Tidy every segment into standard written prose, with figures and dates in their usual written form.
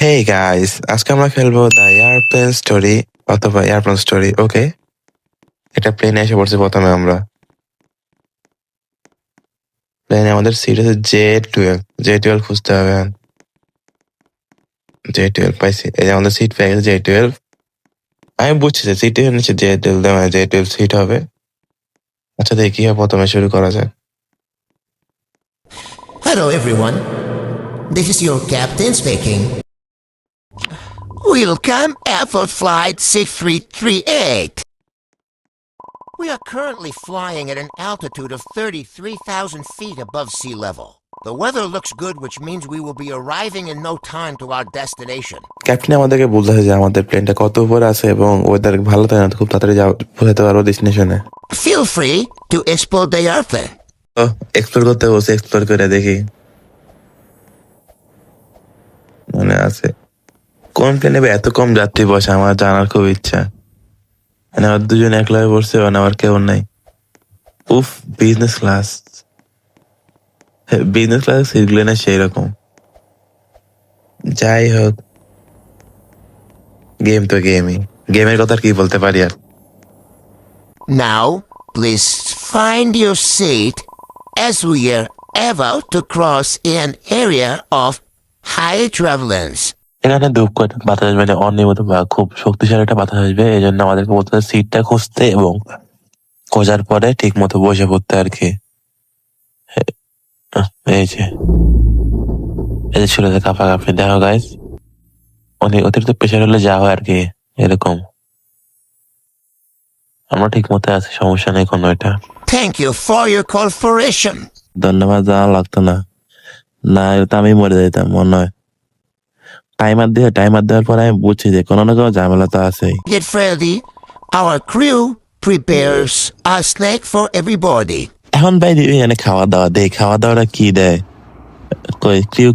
Hey guys, আজকে আমরা খেলবো দ্য এয়ারপ্লেন স্টোরি অথবা এয়ারপ্লেন স্টোরি। ওকে, এটা প্লেনে এসে পড়ছি। প্রথমে আমরা প্লেনে আমাদের সিট আছে J12 খুঁজতে হবে। J12 পাইছি, এই যে আমাদের সিট পেয়ে গেছে J12। আমি বুঝছি যে সিটের নিচে J12 দেওয়া হয়, J12 সিট হবে। আচ্ছা দেখি প্রথমে শুরু করা যাক। Hello everyone, this is your captain speaking. Welcome Alpha Flight 6338. We are currently flying at an altitude of 33,000 feet above sea level. The weather looks good, which means we will be arriving in no time to our destination. Captain আমাদেরকে বলতেছে যে আমাদের প্লেনটা কত উপরে আছে এবং weather ভালো থাকে না, খুব তাড়াতাড়ি পৌঁছাতে পারবো ডেস্টিনেশনে। Feel free to explore the airplane. Explore করতে বলছে, এক্সপ্লোর করে দেখি। মনে আছে কোন প্লেনে এত কম যাত্রী বসে, আমার জানার খুব ইচ্ছা। মানে আমার দুজন একলা হয়ে পড়ছে, মানে আমার কেউ নাই। উফ, বিজনেস ক্লাস সিটগুলো না সেই রকম। যাই হোক, গেম তো গেমই, গেমের কথা আর কি বলতে পারি আর। Now, please find your seat as we are about to cross an area of high turbulence. এখানে দুঃখ বাতাস মানে অনিয়মিত বা খুব শক্তিশালী একটা বাতাস আসবে, এই জন্য আমাদেরকে বলতে হবে সিটটা খুঁজতে এবং খোঁজার পরে ঠিক মতো বসে পড়তে আর কি। এই যে ছিল যে কাঁপাকাঁপি, দেখো গাইস, অনেক অতিরিক্ত প্রেশার হলে যা হয় আর কি এরকম। আমরা ঠিক মতো আছি, সমস্যা নেই কোনো। এটা Thank you for your cooperation. ধন্যবাদ, জানা লাগতো না। না এটা আমি মরে যেতাম মনে হয়। টাইমার দেওয়ার পরে আমি বুঝছি যে কোনো না কোনো ঝামেলা তো আছেই। Get ready. Our crew prepares a snack for everybody. এখন ভাই এখানে খাওয়া দাওয়া দেয়, খাওয়া দাওয়াটা কি দেয়? কই ক্রিউ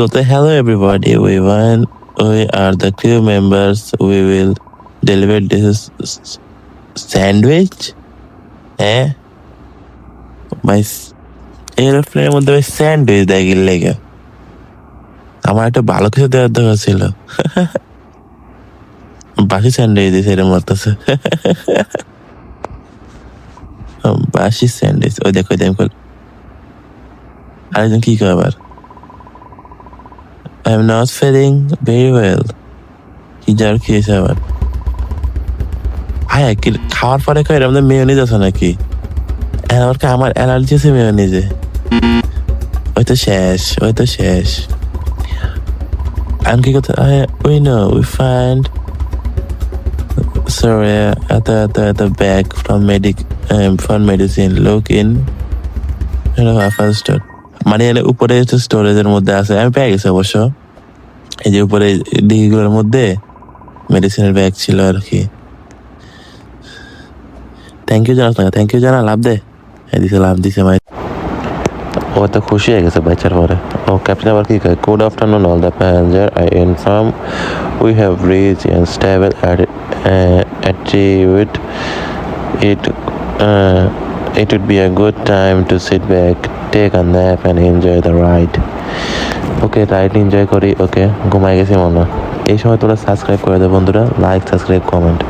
বলতে hello everybody, we are the crew members, we will deliver this sandwich. হ্যাঁ ভাই, এরোপ্লেনের মধ্যে ভাই স্যান্ডউইচ দেয় কি লেগে? আমার একটা ভালো কিছু দেওয়ার দরকার ছিল। বাসি স্যান্ডউইচ দিয়েছে এর মরতেছে। বাসি স্যান্ডউইচ, ওই দেখো আরেকজন কি করে আবার, I am not feeling very well. কি জ্বর খেয়েছে আবার? হ্যাঁ, খাওয়ার পরে কই আমাদের মেয়োনিজ আছে নাকি? আমার অ্যালার্জি আছে মেয়োনিজে। ওই তো শেষ। আমি কি করতে, we find sorry at the back from medicine, look in first. মানে উপরে স্টোরেজের মধ্যে আছে, আমি পেয়ে গেছি অবশ্য। এই যে উপরে ডিগুলোর মধ্যে মেডিসিনের ব্যাগ ছিল আর কি। থ্যাংক ইউ জানা লাভ দে, লাভ দিছে ভাই। ও তো খুশি হয়ে গেছে বেচার পরে। ও ক্যাপ্টেন আবার কি কয়, good afternoon all the passenger, I inform we have reach and stable attitude, it would be a good time to sit back, take a nap and enjoy the ride. Okay, ride enjoy করি। ওকে, ঘুমাই গেছি মনে। এই সময় তোমরা subscribe করে দাও বন্ধুরা, লাইক সাবস্ক্রাইব কমেন্ট।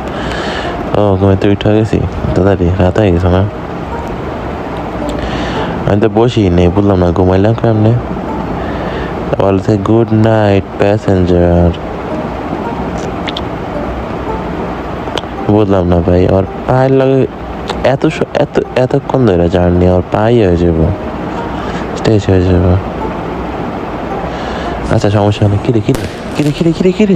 ও ঘুমাই তো উঠে গেছি তাড়াতাড়ি, রাত হয়ে গেছে না? আমি তো বসি নেই, বললাম না ঘুমাইলাম কেমনে। বলছে গুড নাইট প্যাসেঞ্জার, বললাম না ভাই। আর পায়ের লাগে এতক্ষণ ধরে জার্নি, আর পাই হয়ে যাব, স্টেজ হয়ে যাব। আচ্ছা সমস্যা নেই। কিরে রেখিল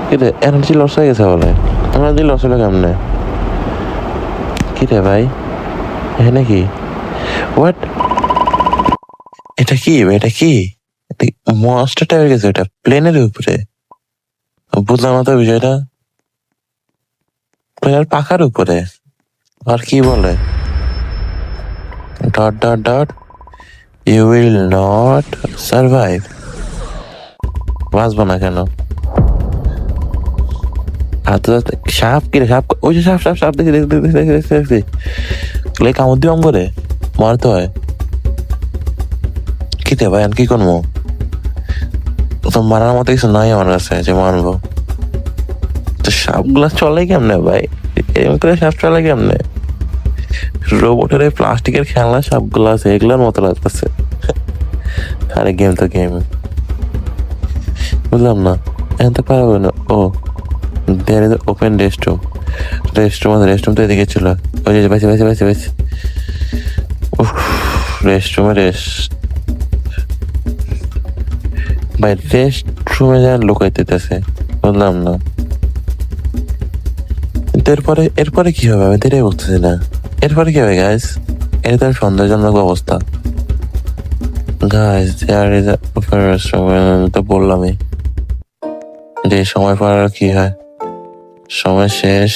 কিরে, এনার্জি লস হয়ে গেছে বলে। এনার্জি লস হলো কেমনে? কিরে ভাই, এখানে কি? হোয়াট? এটা কি মনস্টার টাইপের গেছে, এটা প্লেনের উপরে। বুঝলাম না তো বিষয়টা। প্লেনের পাখার উপরে আর কি বলে, that you will not survive. বাঁচবো না কেন? সাপ কিরে, সাপ, ওই যে সাপ দেখি কামড় দিবাম করে মারতে হয়। রে ভাই, আর কি করবো? তো মারার মতো কিছু নাই আমার কাছে যে মারবো। তো সাপগুলা চলে কেমনে ভাই? এরকম করে সাপ চলে কেমনে? রোবটের এই প্লাস্টিকের খেলনা সাপগুলো আছে, এগুলোর মতো লাগতেছে। আরে গেম তো গেম, বুঝলাম না। এখন তো পারবো না। Oh, there is open restroom. Restroom তো এদিকে ছিল। ওই যে পাইছি। রেস্টরুমে যা লুকাইতেছে, বুঝলাম না। কিন্তু এরপরে কি হবে আমি এটাই বুঝতেছি না। এরপরে কি হবে গাইস? এটা তো সন্দেহজনক অবস্থা। Guys there is open restroom, তো বললামই যে সময় পর আর কি হয়, সময় শেষ।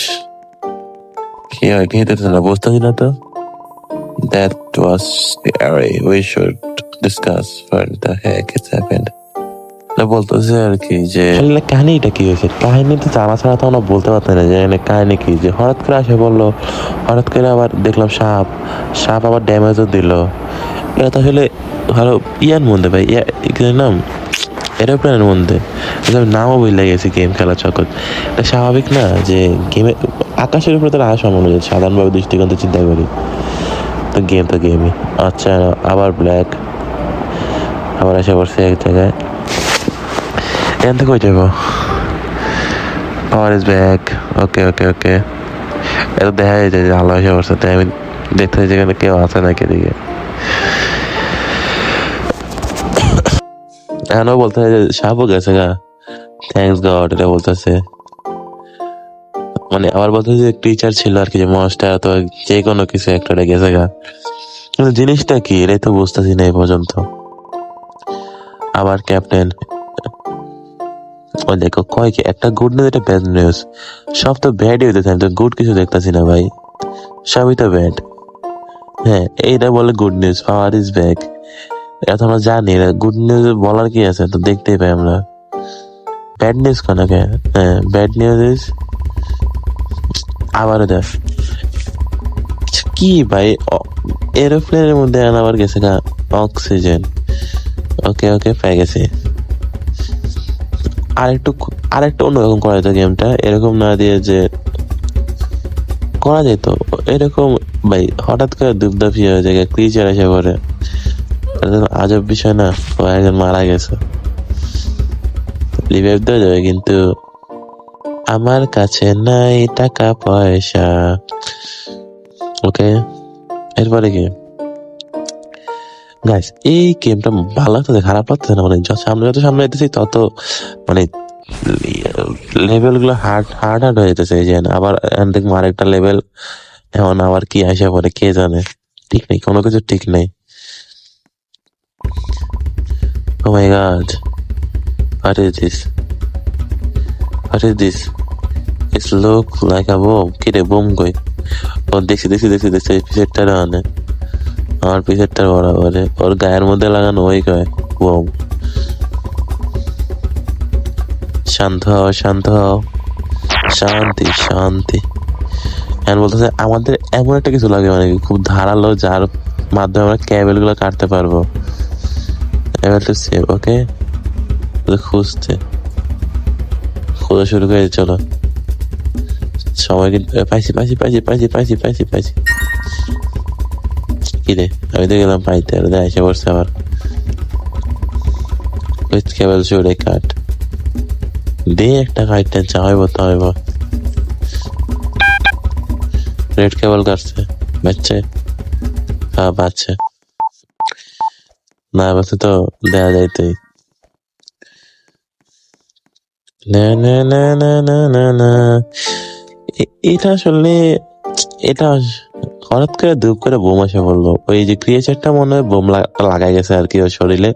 কি হয় কি হইতেছে না, বুঝতেছি না তো। That was scary. We should discuss what the heck has happened. বলতেছে আর কি যে আসলে কাহিনীটা কি হয়েছে, কাহিনী তো জানা ছাড়া তো আমরা বলতে পারতাম না যে এখানে কাহিনী কি। যে হঠাৎ করে আসে বললো, হঠাৎ করে আবার দেখলাম সাপ আবার ড্যামেজও দিল। এটা তো আসলে ভালো ইয়ার মধ্যে ভাই, নাম এরোপ্লেনের মধ্যে নামও বলে গেছি গেম খেলা চক্কর। এটা স্বাভাবিক না যে গেমে আকাশের উপরে তো আসা মনে হয় সাধারণভাবে দৃষ্টিকোণ চিন্তা করি। তো গেমই। আচ্ছা, আবার ব্ল্যাক আবার এসে পড়ছে এক জায়গায়। এখান থেকে কই যাবো? Power is back. ওকে এটা দেখা যায় যে আলো এসে পড়ছে, তাই আমি দেখতে যেখানে কেউ আছে নাকি এদিকে। এখনও বলতে হয় যে সাপও গেছে গা, থ্যাংকস গড, এটা বলতেছে। মানে আবার বলতে যে টিচার ছিল আর কি, যে মনস্টার তো যে কোনো কিছু একটা গেছে গা। কিন্তু জিনিসটা কি এটাই তো বুঝতেছি না এই পর্যন্ত। আবার ক্যাপ্টেন ও দেখো কয় কি একটা গুড নিউজ একটা ব্যাড নিউজ। সব তো ব্যাডই হইতেছে, আমি তো গুড কিছু দেখতেছি না ভাই, সবই তো ব্যাড। হ্যাঁ, এইটা বলে good news, power is back. এটা তো আমরা জানি, গুড নিউজ বলার কি আছে, তো দেখতেই পাই আমরা। ব্যাড নিউজ কেন? হ্যাঁ, ব্যাড নিউজ ইজ আবারও দেখ কি ভাই, এরোপ্লেনের মধ্যে আবার গেছে না অক্সিজেন। ওকে পেয়ে গেছি। আরেকটু অন্যরকম করা যেত গেমটা, এরকম না দিয়ে যে করা যেত এরকম ভাই, হঠাৎ করে দুপদাপি হয়ে যায়, ক্রিচার এসে পড়ে। আজব বিষয় না, ও একজন মারা গেছে, রিভাইভ দেওয়া যাবে, কিন্তু আমার কাছে নাই টাকা পয়সা। ওকে, এরপরে কি গাইস? এই গেমটা ভালো লাগতেছে, খারাপ লাগতেছে না। মানে যত সামনে যেতেছি তত মানে লেভেল গুলো হার্ড হয়ে যেতেছে। এই যে আবার দেখবো আরেকটা লেভেল, এখন আবার কি আসে পরে কে জানে, ঠিক নেই, কোনো কিছু ঠিক নেই। Oh my god, what is this? It look like a bomb. কি রে, বোম কই? ও দেখছি পিছেরটা আনে, আমার পিছেরটা বরাবরে ওর গায়ের মধ্যে লাগানো, ওই কয় বোম। শান্ত হও, শান্তি। এখন বলতেছে আমাদের এমন একটা কিছু লাগে, মানে খুব ধারালো, যার মাধ্যমে আমরা ক্যাবেল গুলো কাটতে পারবো। এবার তো সেভ। ওকে, খুঁজতে খোঁজা শুরু করে, চলো। সময় কিন্তু পাইছি। কি রে, আমি তো গেলাম পাইতে, আর এসে পড়ছে আবার। কেবল চড়ে কাট দে, একটা কাটতে চাইব তো হইব। রেড কেবল কাটছে, বাচ্চা। হ্যাঁ বাচ্চা, না বাচ্চা তো দেয়া যাইতেই। না এটা আসলে হঠাৎ করে ধূপ করে বোম এসে পড়লো। ওই যে ক্রিয়েচারটা মনে হয় বোম লাগাই গেছে আর কি ওর শরীরে,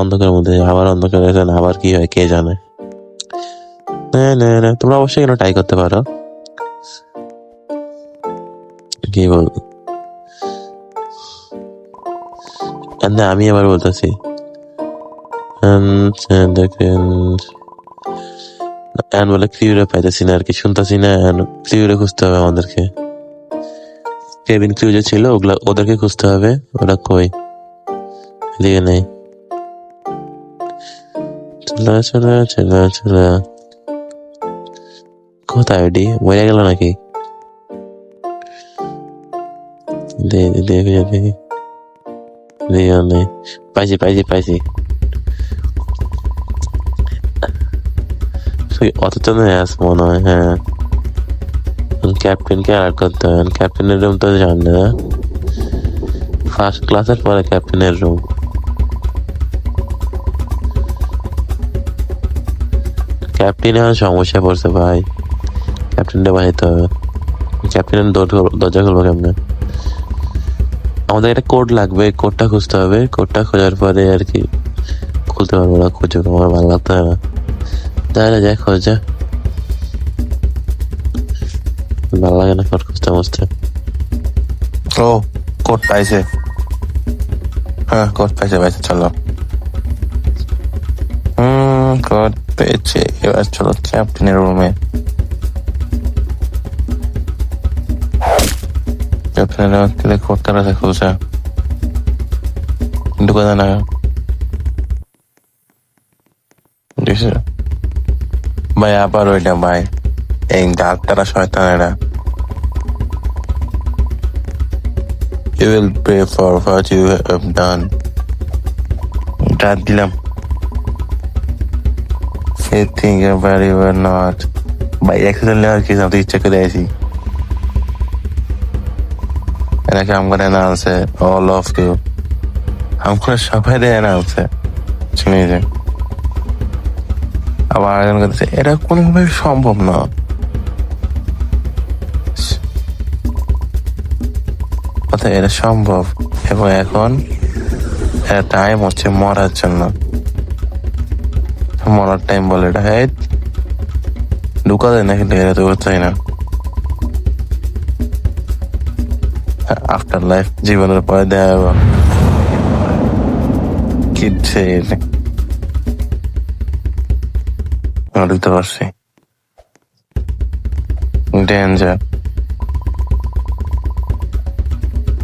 অন্ধকারের মধ্যে। আবার অন্ধকার গেছে, আবার কি হয় কে জানে। না তোমরা অবশ্যই কেন ট্রাই করতে পারো। কি বল, আমি আবার বলতেছি দেখেন বলে ক্রিউরে পাইতেছি না আর কি, শুনতেছি না। ক্রিউরে খুঁজতে হবে আমাদেরকে, কেবিন ক্রিউ যে ছিল ওদেরকে খুঁজতে হবে। ওরা কই? এদিকে নেই। চলো কোথায় ওটি মরে গেল নাকি দেখি পাইছি অত তো আছে মনে হয় হ্যাঁ ক্যাপ্টেনকে অ্যাড করতে হবে ক্যাপ্টেনের রুম তো জানলে না ফার্স্ট ক্লাসের পরে ক্যাপ্টেনের রুম ক্যাপ্টেন এখন সমস্যা পড়ছে ভাই ক্যাপ্টেনটা বানাইতে হবে ক্যাপ্টেনের দরজা খুলবো কেমনে আমাদের একটা কোড লাগবে কোডটা খুঁজতে হবে কোডটা খোঁজার পরে আর কি খুলতে পারবো না খুঁজে আমার ভালো লাগতে হবে না যাই খোঁজা ভালো লাগে না কোড খুঁজতে মুছতে ও কোড পাইছে হ্যাঁ কোড পাইছে চলো কোড পেয়েছে এবার চলো ক্যাপ্টেনের রুমে ক্যাপ্টেনের কোডটা রাখা খুলছে ঢুকে দেয় না ভাই আবার ওইটা ভাই এই ডাক্তাররা শয়তান এরা You will pay for what you have done. ডাক দিলাম You think you're very well not. ভাই accident নেওয়ার কি আমি ইচ্ছা করে আছি এটাকে I'm gonna announce it all of you I'm gonna সবাই দিয়ে announce it শুনে যে আবার আয়োজন করতেছে এটা কোনোভাবে সম্ভব না অর্থাৎ এটা সম্ভব এবং এখন এটা টাইম হচ্ছে মরার জন্য মরার টাইম বলে এটা হ্যাঁ ঢুকা দেয় না কিন্তু এটা তো চাই না আফটার লাইফ জীবনের পরে দেয়া যাবো কি ঢুকতে পারছি ডেঞ্জার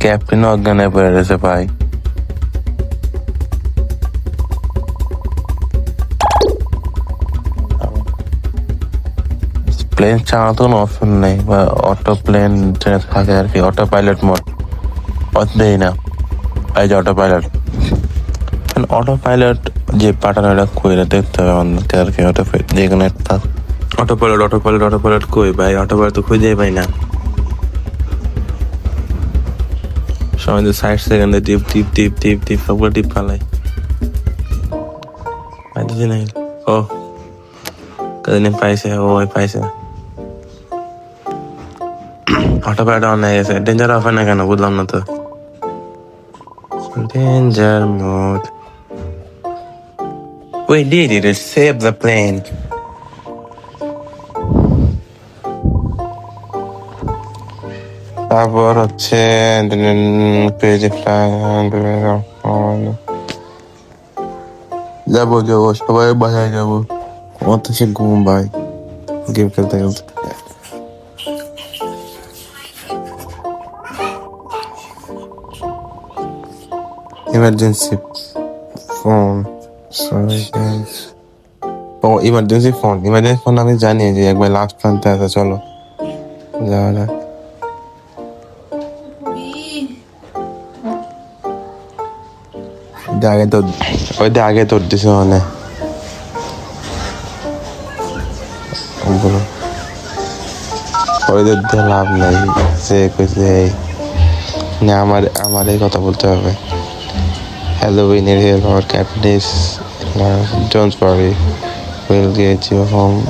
ক্যাপ্টেন অজ্ঞান হয়ে পড়ে রয়েছে ভাই প্লেন চালাতে কোনো অপশন নেই বা অটো প্লেন যেটা থাকে আর কি অটো পাইলট মোড দেই না এই যে অটো পাইলট যে পাঠানো এটা কইরা দেখতে হবে আমাদেরকে আর কি অটো যেখানে অটো পাইলট কই ভাই অটো পাইলট তো খুঁজেই পাই না সময় 60 সেকেন্ডে টিপ সবগুলো টিপ ফালাই পাইতেছি না ও কদিনে পাইছে অটো পাইলট অন হয়ে গেছে ডেঞ্জার অফ না কেন বুঝলাম না তো danger mode We did it, it saved the plane. তারপর হচ্ছে যাবো সবাই বাসায় যাবো আমার তো সে ঘুম ভাই গেম খেলতে ইমার্জেন্সি ফোন ইমার্জেন্সি ফোন আমি জানি যে একবার লাস্ট প্ল্যানতে আছে চলো যাওয়া যাক আগে তোর দিছে মানে ওদের দিয়ে লাভ নাই সে কইছে আমার এই কথা বলতে হবে Halloween is here our captain is don't worry we'll get you home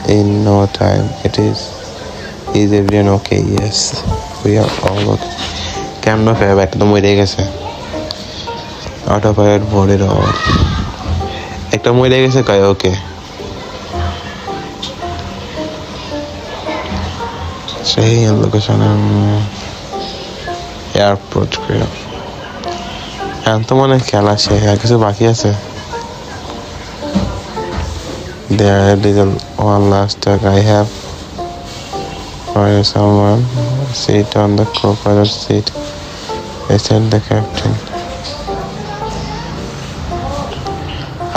in no time is everyone okay yes we are all okay কেমন ফেব একদম মরে গেছে অটো পাইলট বোর্ডের একটা মরে গেছে কয় ওকে সেই লোকেশন এয়ারপোর্ট করে এখন তো মনে খেলা শেষ আর কিছু বাকি আছে there is one last tag I have for someone sit on the co-pilot seat I said the captain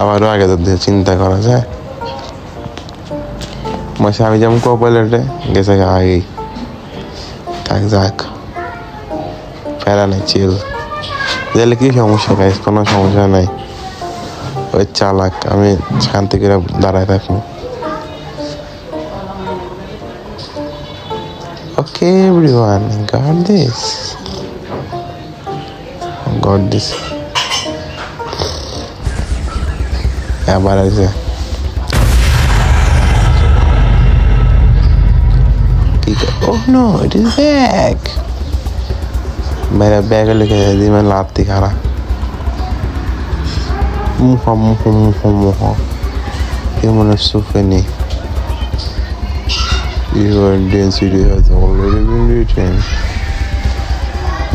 আবারও আগে তো দিয়ে চিন্তা করা যায় মাসে আমি যেমন কপালেটে গেছে আগেই থাক যাক প্যারা নেই চিল গেলে কি সমস্যা গাইস কোনো সমস্যা নাই ওই চালাক আমি শান্তি করে দাঁড়ায় থাকবো Okay, everyone, got this. Got this. আবার আছে Oh no, it is back. मेरा बैग लेके दी मैं लाती खाना मुहा ये मैंने सुफे नहीं Your density has already been written.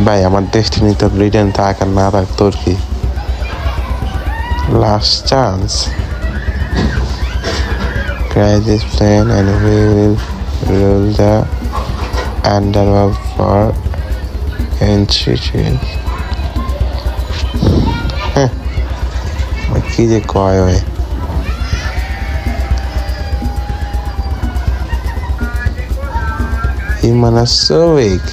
ভাই আমার ডেস্টিনি তো রিটার্ন থাক আর না থাক তোর কি last chance crash this plane and we will rule the underworld for entry. কি যে কয় হয় Human are so weak.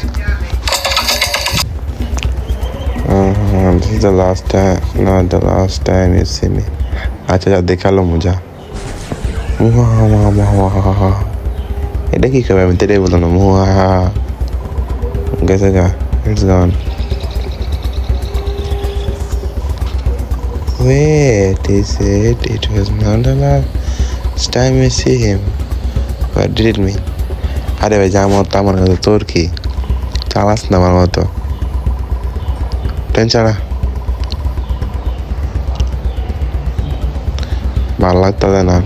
This is the last time, not the last time you see me. अच्छा देखा लो मुझे এটা কি খাবে আমি তেরে বললাম মুহা গেছে গা it's gone wait he said it was not the last time you see him what did it mean আরে ভাই যা মত আমার মতো তোর কি চালাস না আমার মতো টেনশন না ভালো লাগতো না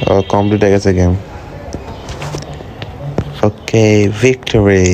ও কমপ্লিট হয়ে গেছে গেম ওকে ভিক্টরি